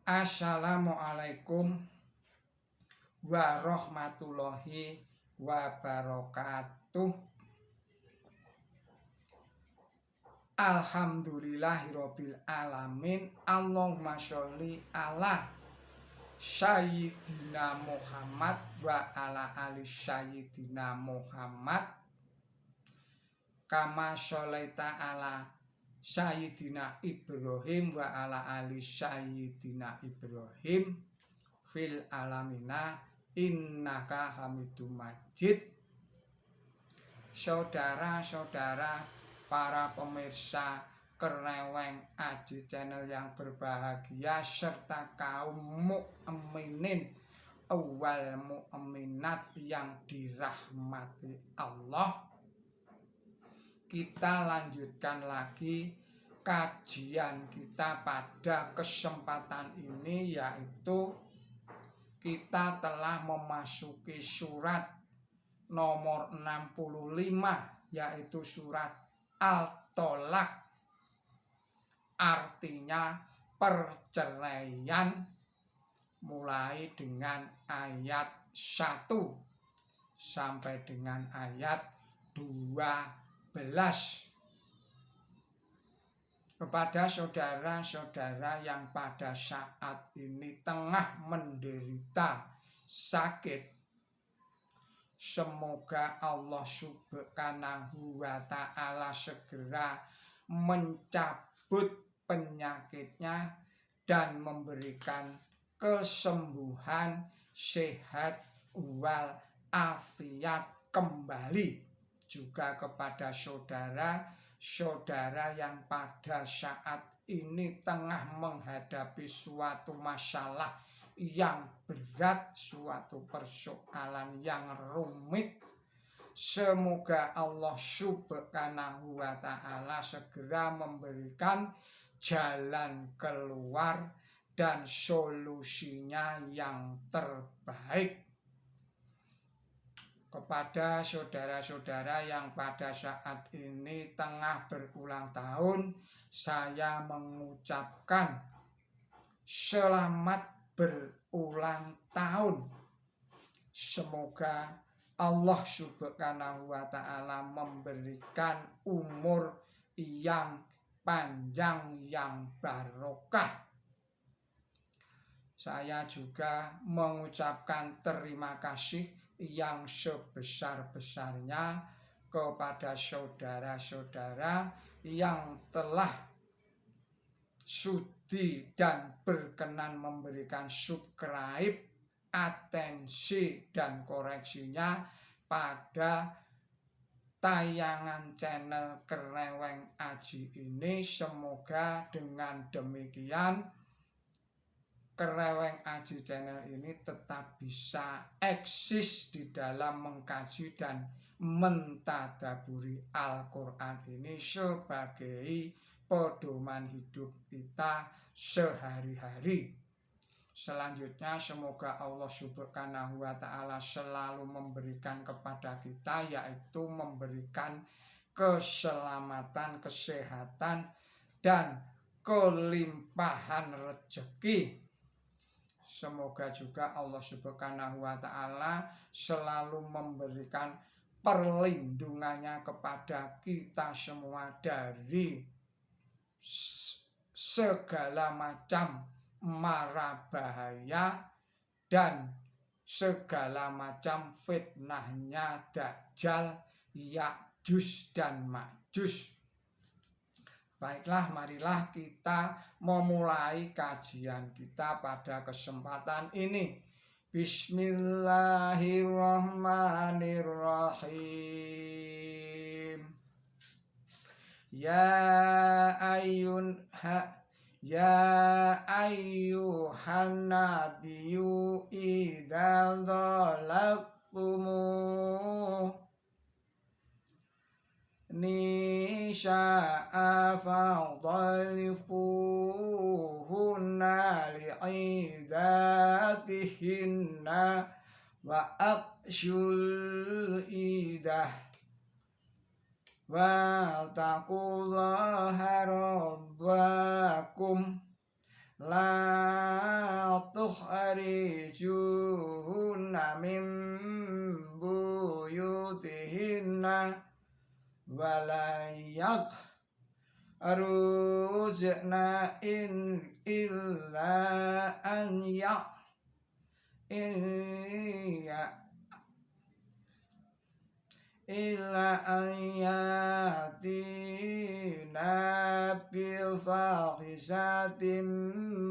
Assalamualaikum warahmatullahi wabarakatuh. Alhamdulillahirabbil alamin. Allahumma sholli ala sayyidina Muhammad wa ala ali sayyidina Muhammad. Kama sholaita ala Sayyidina Ibrahim wa ala ali Sayyidina Ibrahim fil alamina innaka hamidum majid. Saudara-saudara para pemirsa Kereweng Aji Channel yang berbahagia, serta kaum mukminin wal mukminat yang dirahmati Allah, kita lanjutkan lagi kajian kita pada kesempatan ini, yaitu kita telah memasuki surat nomor 65, yaitu surat Al-Tolak, artinya perceraian, mulai dengan ayat 1 sampai dengan ayat 12. Kepada saudara-saudara yang pada saat ini tengah menderita sakit, semoga Allah Subhanahu wa ta'ala segera mencabut penyakitnya dan memberikan kesembuhan, sehat wal afiat kembali. Juga kepada saudara-saudara yang pada saat ini tengah menghadapi suatu masalah yang berat, suatu persoalan yang rumit, semoga Allah Subhanahu wa ta'ala segera memberikan jalan keluar dan solusinya yang terbaik. Kepada saudara-saudara yang pada saat ini tengah berulang tahun, saya mengucapkan selamat berulang tahun. Semoga Allah Subhanahu wa ta'ala memberikan umur yang panjang, yang barokah. Saya juga mengucapkan terima kasih yang sebesar-besarnya kepada saudara-saudara yang telah sudi dan berkenan memberikan subscribe, atensi dan koreksinya pada tayangan channel Kereweng Aji ini. Semoga dengan demikian Kereweng Aji Channel ini tetap bisa eksis di dalam mengkaji dan mentadaburi Al-Quran ini sebagai pedoman hidup kita sehari-hari. Selanjutnya, semoga Allah Subhanahu wa ta'ala selalu memberikan kepada kita, yaitu memberikan keselamatan, kesehatan dan kelimpahan rezeki. Semoga juga Allah Subhanahu wa ta'ala selalu memberikan perlindungannya kepada kita semua dari segala macam mara bahaya dan segala macam fitnahnya Dajjal, Ya'juj dan Ma'juj. Baiklah, marilah kita memulai kajian kita pada kesempatan ini. Bismillahirrahmanirrahim. Ya ayyuhan nabiyyu idza dhalaqtumu nisa'a fadhalifuhunna li'idatihinna wa aqshul idah wa taqullaha rabbakum la tukhrijuhunna min buyutihinna wala yakhrujna illa an yatina bil fahishatin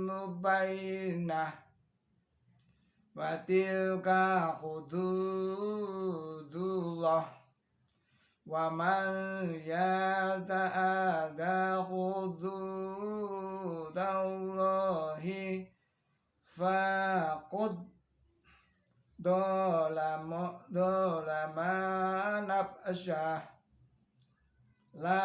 mubayyinah wa tilka hududullah wa man yata'adha hududallahi faqad dolama nafsyah la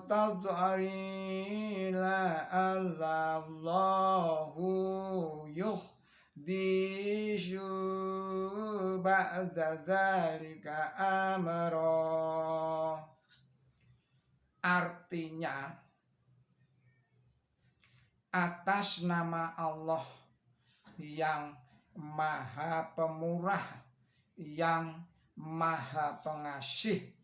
tad'ari la Allahu yuhdishu ba'da dzalika amra. Artinya, atas nama Allah yang Maha Pemurah, yang Maha Pengasih,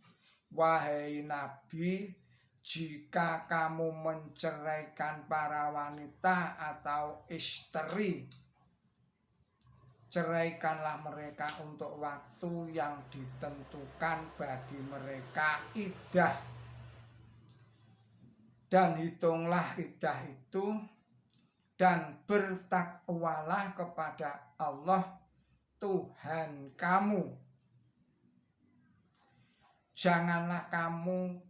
wahai Nabi, jika kamu menceraikan para wanita atau istri, ceraikanlah mereka untuk waktu yang ditentukan bagi mereka iddah. Dan hitunglah iddah itu dan bertakwalah kepada Allah Tuhan kamu. Janganlah kamu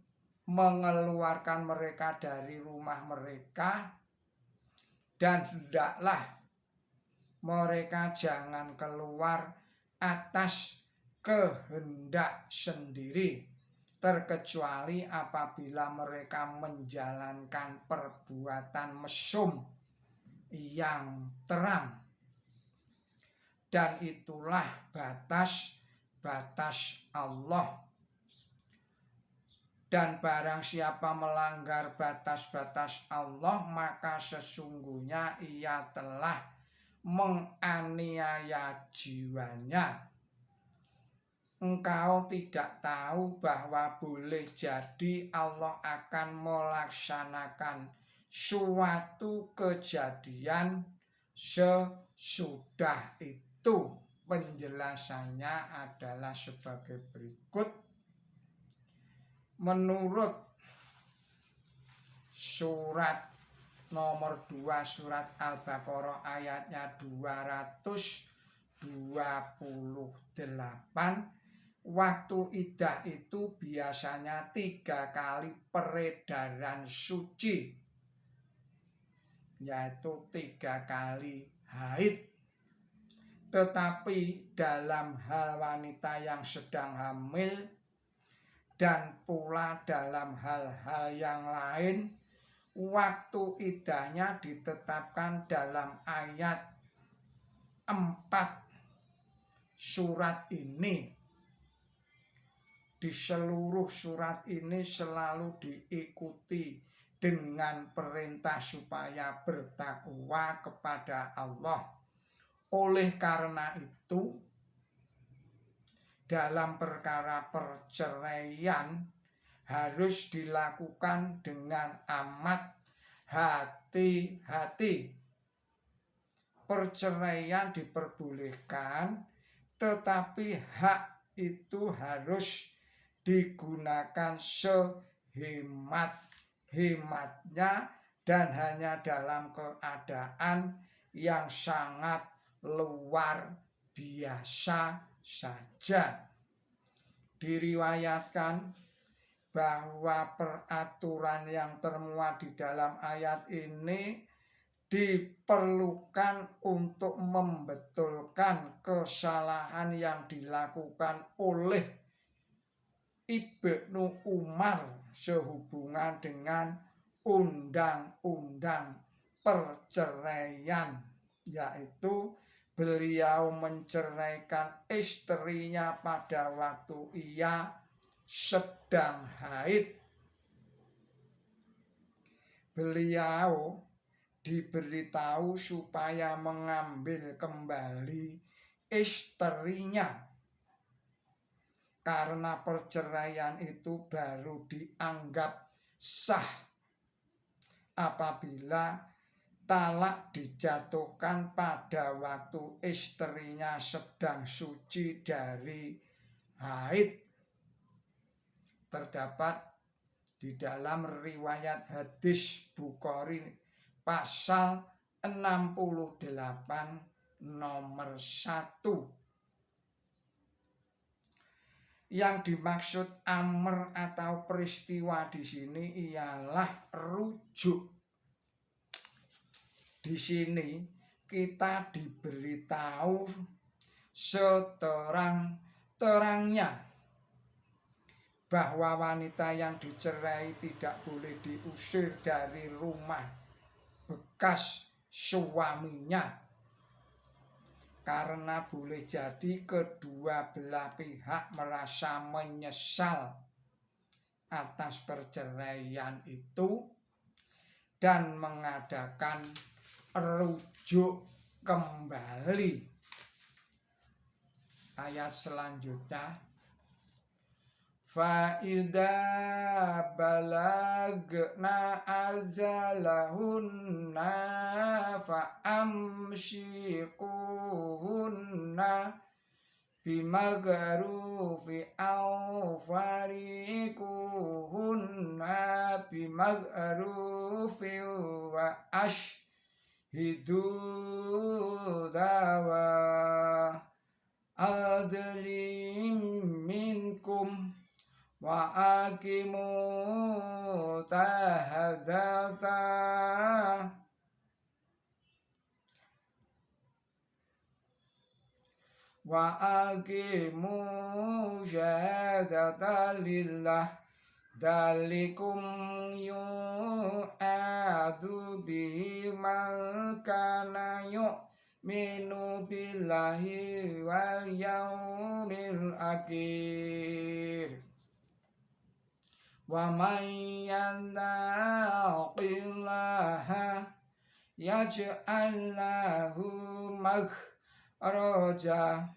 mengeluarkan mereka dari rumah mereka, dan hendaklah mereka jangan keluar atas kehendak sendiri, terkecuali apabila mereka menjalankan perbuatan mesum yang terang. Dan itulah batas-batas Allah. Dan barang siapa melanggar batas-batas Allah, maka sesungguhnya ia telah menganiaya jiwanya. Engkau tidak tahu bahwa boleh jadi Allah akan melaksanakan suatu kejadian sesudah itu. Penjelasannya adalah sebagai berikut. Menurut surat nomor 2 surat Al-Baqarah ayatnya 228, waktu iddah itu biasanya 3 kali peredaran suci, yaitu 3 kali haid. Tetapi dalam hal wanita yang sedang hamil dan pula dalam hal-hal yang lain, waktu iddahnya ditetapkan dalam ayat 4 surat ini. Di seluruh surat ini selalu diikuti dengan perintah supaya bertakwa kepada Allah. Oleh karena itu, dalam perkara perceraian harus dilakukan dengan amat hati-hati. Perceraian diperbolehkan, tetapi hak itu harus digunakan sehemat-hematnya dan hanya dalam keadaan yang sangat luar biasa saja. Diriwayatkan bahwa peraturan yang termuat di dalam ayat ini diperlukan untuk membetulkan kesalahan yang dilakukan oleh Ibnu Umar sehubungan dengan undang-undang perceraian, yaitu beliau menceraikan istrinya pada waktu ia sedang haid. beliau diberitahu supaya mengambil kembali istrinya, karena perceraian itu baru dianggap sah apabila talak dijatuhkan pada waktu istrinya sedang suci dari haid. Terdapat di dalam riwayat hadis Bukhari pasal 68 nomor 1. Yang dimaksud amr atau peristiwa di sini ialah rujuk. Di sini kita diberitahu seterang-terangnya bahwa wanita yang dicerai tidak boleh diusir dari rumah bekas suaminya, karena boleh jadi kedua belah pihak merasa menyesal atas perceraian itu dan mengadakan rujuk kembali. Ayat selanjutnya, fa'idha balagna ajalahunna fa'amshikuhunna bimagrufi aw farikuhunna bimagrufi wa ashhidu dawa adlim minkum wa aqimu tahadata wa aqimu syahadata lillah dalikum yu'adu bihi man kana yu'minu billahi wal yaumil akhir wa man yattaqillaha yaj'al lahu makhraja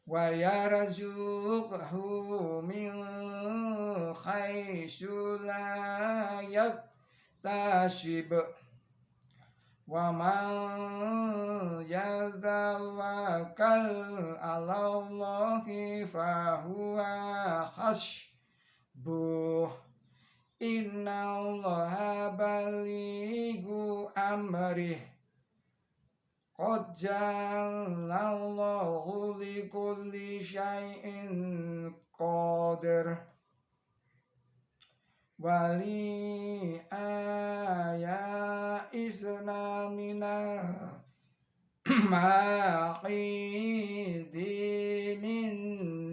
wa yarzuqhu min haitsu la yaktasib wa man yatawakkal 'alallahi fa huwa hasbuh innallaha balighu amrih qad ja'alallahu likulli syai'in qadir wali aya islamina ma'idi min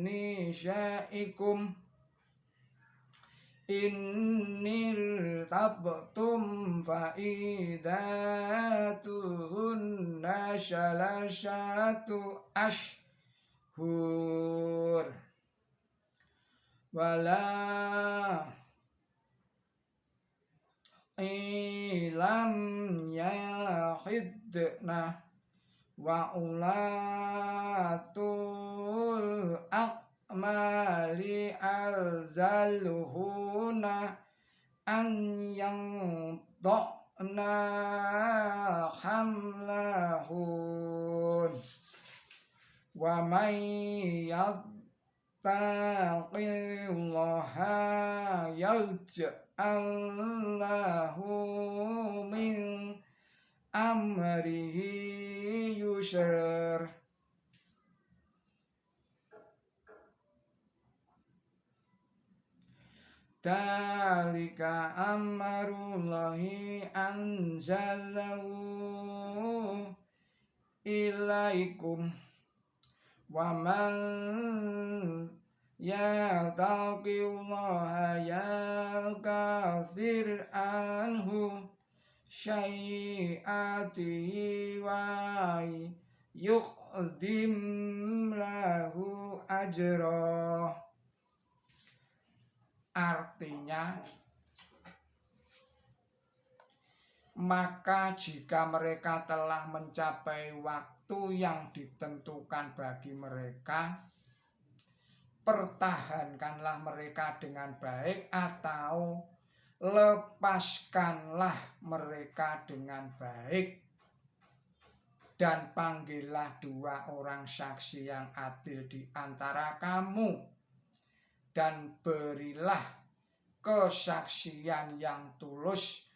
nisya'ikum innir tabtum fa'idatuhunna syalasatu ashhur wala ilam yahidna wa ulatul akmali azaluhuna an yang dokna hamlahun wa may yattaqillaha yaj'al lahu min amrihi yusra. Dalika amrullahi anzalahu ilaikum wa man yattaqillaha yakfir anhu syai'atihi wa yuqdim lahu ajra. Artinya Maka jika mereka telah mencapai waktu yang ditentukan bagi mereka, pertahankanlah mereka dengan baik atau lepaskanlah mereka dengan baik. Dan panggillah 2 orang saksi yang adil di antara kamu, dan berilah kesaksian yang tulus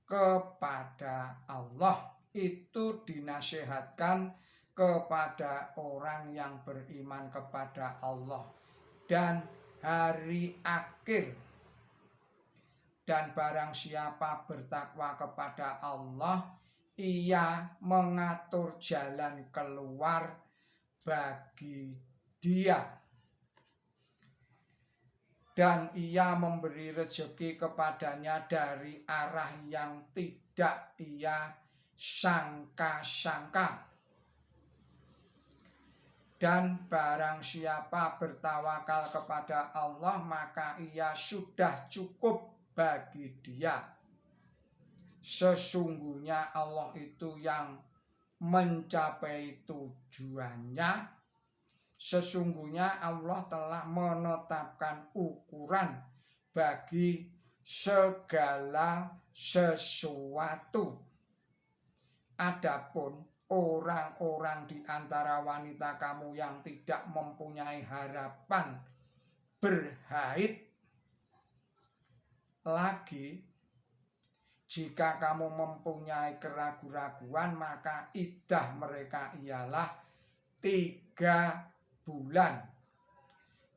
kepada Allah. Itu dinasihatkan kepada orang yang beriman kepada Allah dan hari akhir. Dan barang siapa bertakwa kepada Allah, ia mengatur jalan keluar bagi dia, dan ia memberi rezeki kepadanya dari arah yang tidak ia sangka-sangka. Dan barang siapa bertawakal kepada Allah, maka ia sudah cukup bagi dia. Sesungguhnya Allah itu yang mencapai tujuannya. Sesungguhnya Allah telah menetapkan ukuran bagi segala sesuatu. Adapun orang-orang di antara wanita kamu yang tidak mempunyai harapan berhaid lagi, jika kamu mempunyai keraguan-raguan, maka iddah mereka ialah 3 bulan.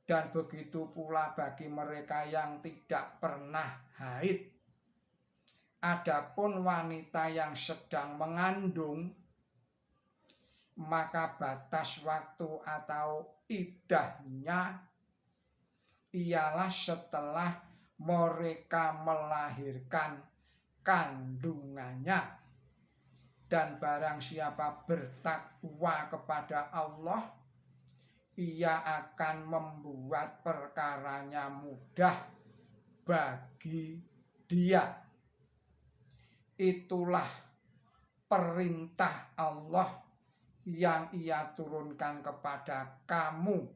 Dan begitu pula bagi mereka yang tidak pernah haid. Adapun wanita yang sedang mengandung, maka batas waktu atau iddahnya ialah setelah mereka melahirkan kandungannya. Dan barang siapa bertakwa kepada Allah, ia akan membuat perkaranya mudah bagi dia. Itulah perintah Allah yang ia turunkan kepada kamu.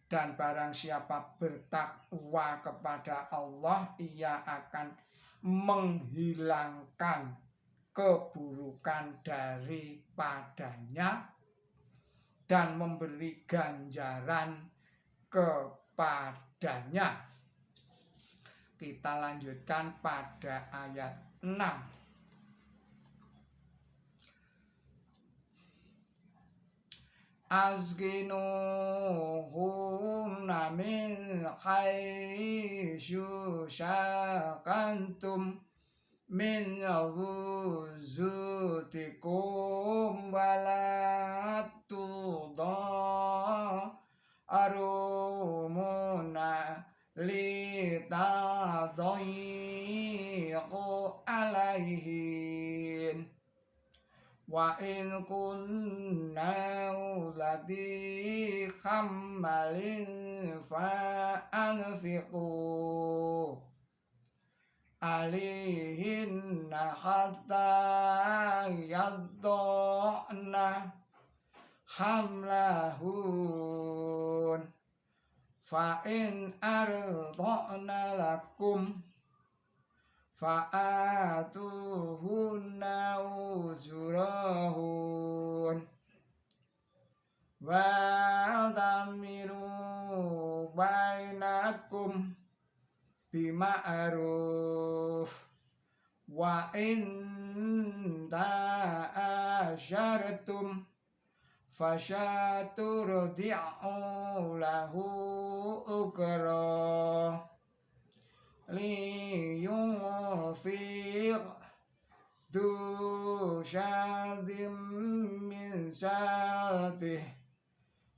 Dan barang siapa bertakwa kepada Allah, ia akan menghilangkan keburukan daripadanya dan memberi ganjaran kepadanya. Kita lanjutkan pada ayat 6. Azginuhunna min haitsu sakantum min wuzutikum wala tudarumuna litadayyiqu alaihin. Wa in kunna ulati khammalin fa'anfiqu alihinna hatta yadda'na hamlahun. Fa in arda'na lakum fa'atuhunna ujurahun wa dhamiru bainakum bima'ruf wa in ta'asyartum fasyaturdi'u lahu ukra liyunfiq du syadhim min sa'atih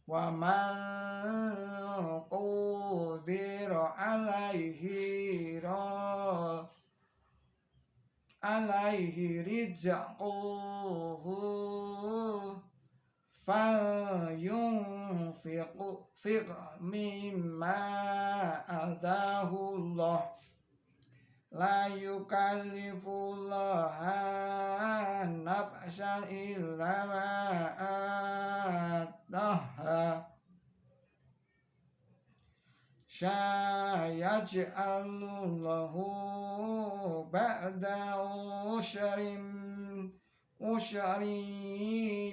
wa man qudira alaihi rizquhu fayunfiq mimma atahullah la yukallifullaha nafsan illa ma ataha sayaj'alullahu ba'da usri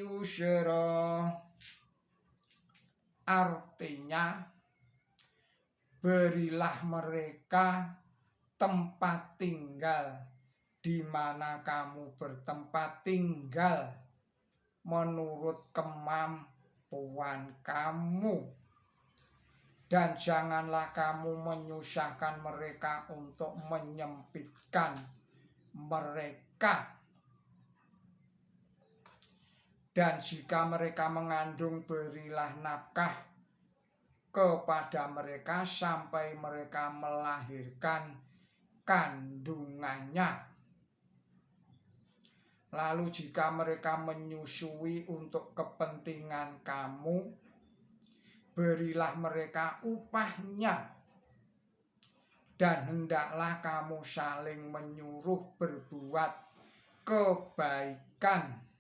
yusra. Artinya, berilah mereka tempat tinggal di mana kamu bertempat tinggal menurut kemampuan kamu, dan janganlah kamu menyusahkan mereka untuk menyempitkan mereka. Dan jika mereka mengandung, berilah nafkah kepada mereka sampai mereka melahirkan kandungannya. Lalu jika mereka menyusui untuk kepentingan kamu, berilah mereka upahnya. Dan hendaklah kamu saling menyuruh berbuat kebaikan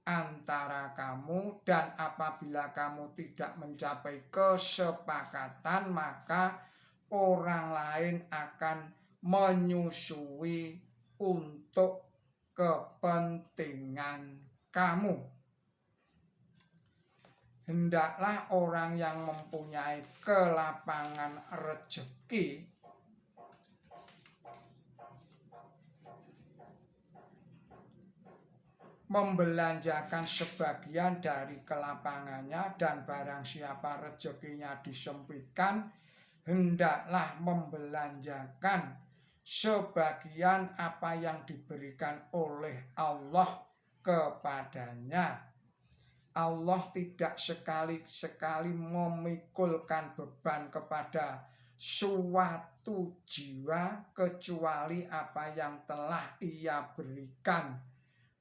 antara kamu, dan apabila kamu tidak mencapai kesepakatan, maka orang lain akan menyusui untuk kepentingan kamu. Hendaklah orang yang mempunyai kelapangan rezeki membelanjakan sebagian dari kelapangannya, dan barang siapa rezekinya disempitkan, hendaklah membelanjakan sebagian apa yang diberikan oleh Allah kepadanya. Allah tidak sekali-sekali memikulkan beban kepada suatu jiwa kecuali apa yang telah Ia berikan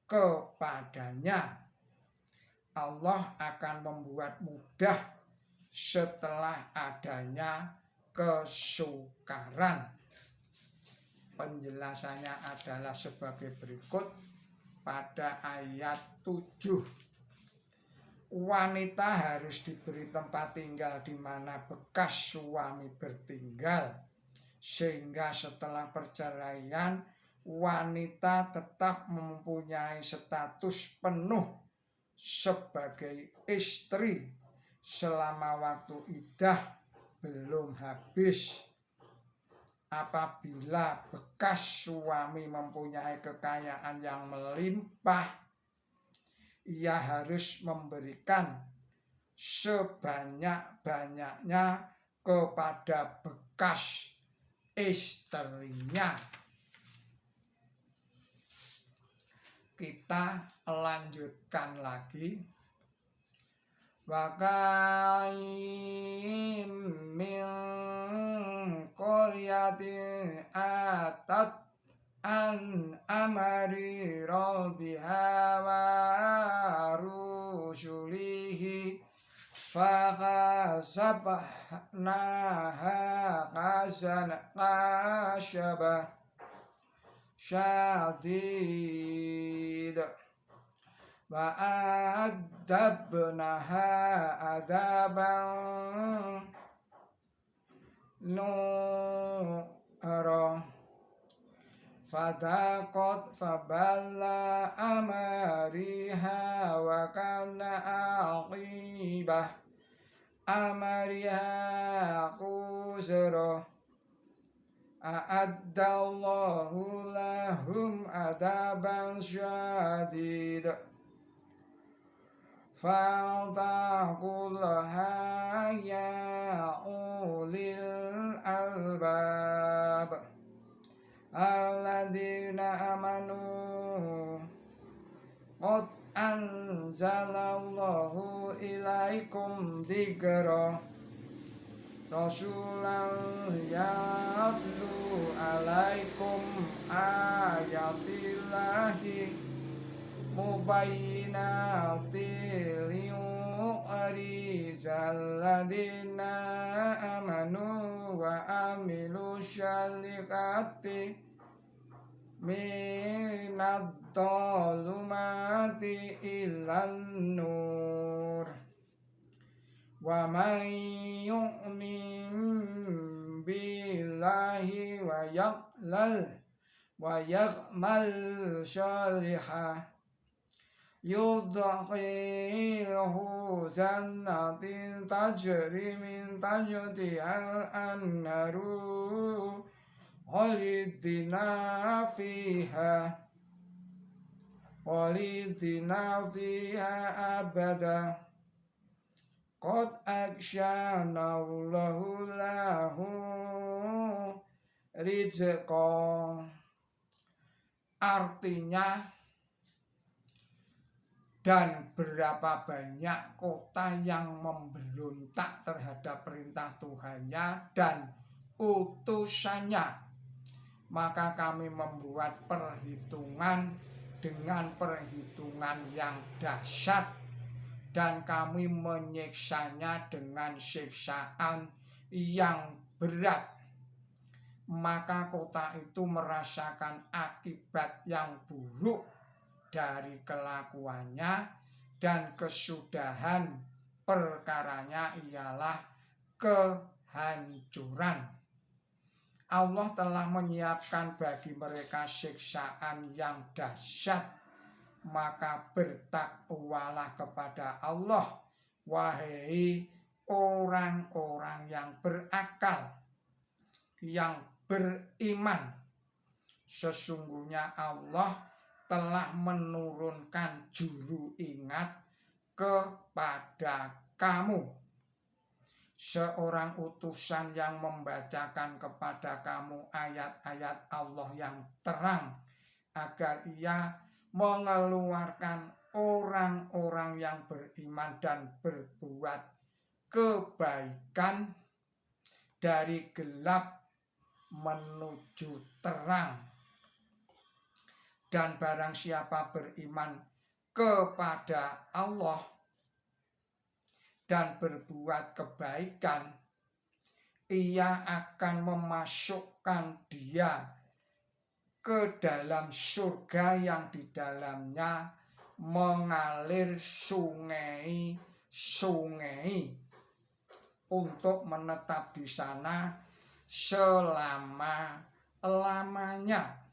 kepadanya. Allah akan membuat mudah setelah adanya kesukaran. Penjelasannya adalah sebagai berikut pada ayat 7. Wanita harus diberi tempat tinggal di mana bekas suami bertinggal, sehingga setelah perceraian wanita tetap mempunyai status penuh sebagai istri selama waktu iddah belum habis. Apabila bekas suami mempunyai kekayaan yang melimpah, ia harus memberikan sebanyak-banyaknya kepada bekas istrinya. Kita lanjutkan lagi. Wa ka'im min qaryatin atat an amri rabbiha wa rusulihi fakhasabnaha kasyabah syadid wa adabnaha adaban nura fadaqat faballa amariha wa kana aqibah amariha khusra a'addallahu lahum adaban syadid fa'taqullaha ya ulil albab alladzina amanu qad anzalallahu ilaikum dzikra rasulan yatlu alaikum ayatillahi mubayyinatil liyukhrijal ladzina amanu wa amilu syarikati minad dhulumati ilan nur wa man yu'min billahi wa ya'mal shalihah yudkhilhu jannatin tajri min tahtiha al-anharu khalidina fiha abada qad aksyana Allahu lahu rizqa. Artinya, dan berapa banyak kota yang memberontak terhadap perintah Tuhannya dan utusannya, maka kami membuat perhitungan dengan perhitungan yang dahsyat dan kami menyiksanya dengan siksaan yang berat. Maka kota itu merasakan akibat yang buruk dari kelakuannya, dan kesudahan perkaranya ialah kehancuran. Allah telah menyiapkan bagi mereka siksaan yang dahsyat, maka bertakwalah kepada Allah, wahai orang-orang yang berakal, yang beriman. Sesungguhnya Allah telah menurunkan juru ingat kepada kamu, seorang utusan yang membacakan kepada kamu ayat-ayat Allah yang terang, agar ia mengeluarkan orang-orang yang beriman dan berbuat kebaikan dari gelap menuju terang. Dan barang siapa beriman kepada Allah dan berbuat kebaikan, ia akan memasukkan dia ke dalam surga yang di dalamnya mengalir sungai-sungai untuk menetap di sana selama-lamanya.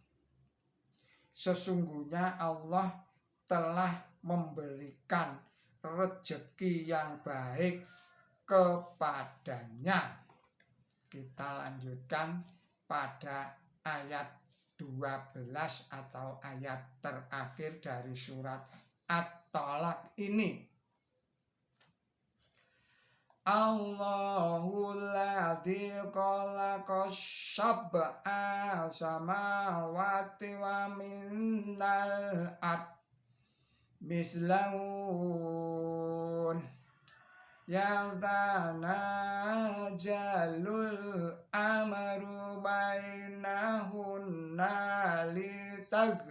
Sesungguhnya Allah telah memberikan rezeki yang baik kepadanya. Kita lanjutkan pada ayat 12 atau ayat terakhir dari surat At-Talaq ini. Allahul ladzi khalaqa sab'a samawati wa minal ard mislahun yatanajalul amru bainahunna litaglamu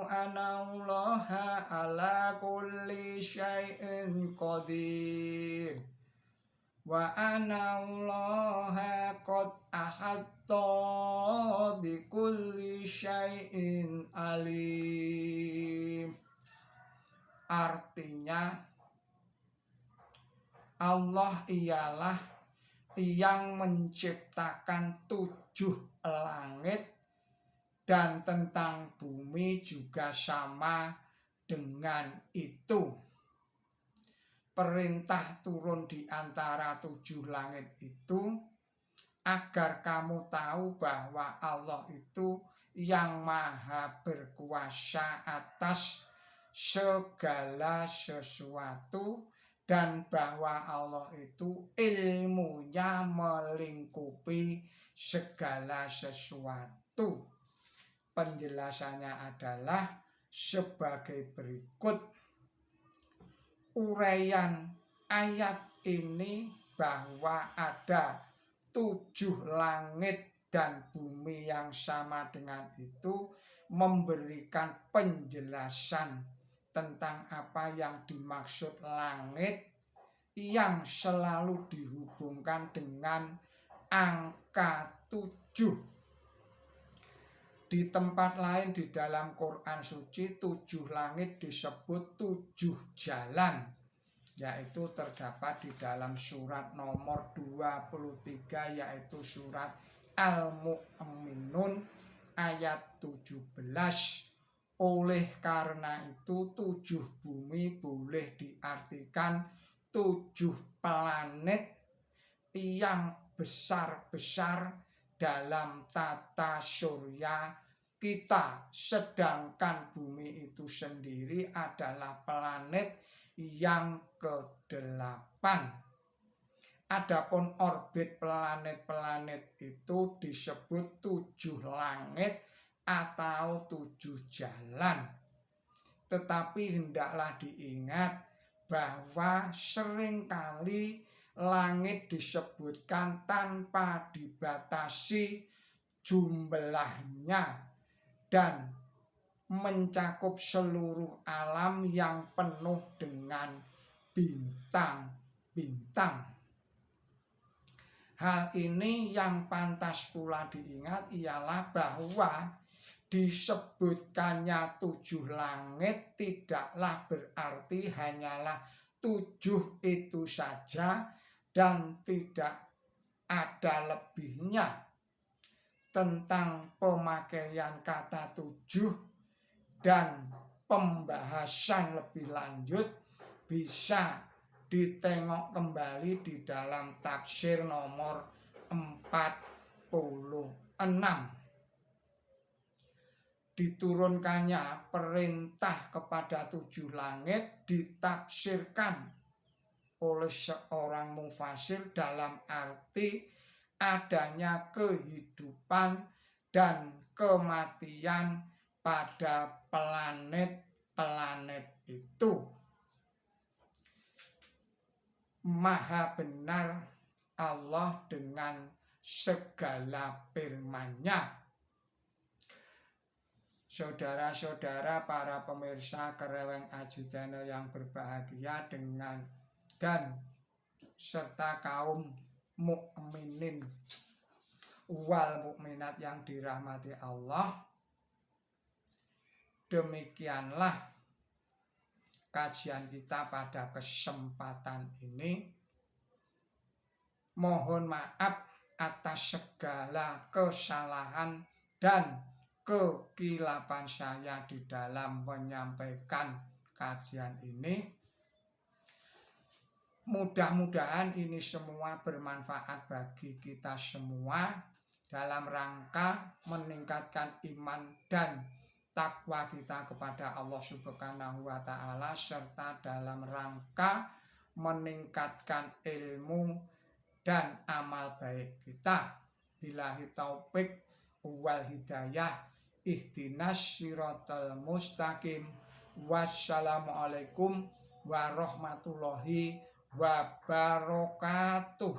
anallaha ala kulli syai'in qadir wa anallaha qad ahatta bi kulli syai'in alim. Artinya, Allah ialah yang menciptakan 7 langit, dan tentang bumi juga sama dengan itu. Perintah turun di antara 7 langit itu agar kamu tahu bahwa Allah itu yang maha berkuasa atas segala sesuatu, dan bahwa Allah itu ilmunya melingkupi segala sesuatu. Penjelasannya adalah sebagai berikut. Uraian ayat ini bahwa ada 7 langit dan bumi yang sama dengan itu memberikan penjelasan tentang apa yang dimaksud langit yang selalu dihubungkan dengan angka 7. Di tempat lain di dalam Quran suci 7 langit disebut 7 jalan, yaitu terdapat di dalam surat nomor 23, yaitu surat Al-Mu'minun ayat 17. Oleh karena itu 7 bumi boleh diartikan 7 planet yang besar-besar dalam tata surya kita, sedangkan bumi itu sendiri adalah planet yang ke-8. Adapun orbit planet-planet itu disebut 7 langit atau 7 jalan. Tetapi hendaklah diingat bahwa seringkali langit disebutkan tanpa dibatasi jumlahnya dan mencakup seluruh alam yang penuh dengan bintang-bintang. Hal ini yang pantas pula diingat ialah bahwa disebutkannya 7 langit tidaklah berarti hanyalah 7 itu saja dan tidak ada lebihnya. Tentang pemakaian kata 7 dan pembahasan lebih lanjut bisa ditengok kembali di dalam tafsir nomor 46. Diturunkannya perintah kepada 7 langit ditafsirkan oleh seorang mufasir dalam arti adanya kehidupan dan kematian pada planet-planet itu. Maha benar Allah dengan segala firman-Nya. Saudara-saudara para pemirsa Kereweng Aji Channel yang berbahagia dan serta kaum mukminin wal mukminat yang dirahmati Allah, demikianlah kajian kita pada kesempatan ini. Mohon maaf atas segala kesalahan dan kekilapan saya di dalam menyampaikan kajian ini. Mudah-mudahan ini semua bermanfaat bagi kita semua dalam rangka meningkatkan iman dan takwa kita kepada Allah Subhanahu wa Ta'ala, serta dalam rangka meningkatkan ilmu dan amal baik kita. Billahi taufik wal hidayah. Ihdinas siratal mustaqim. Wassalamualaikum warahmatullahi wabarakatuh.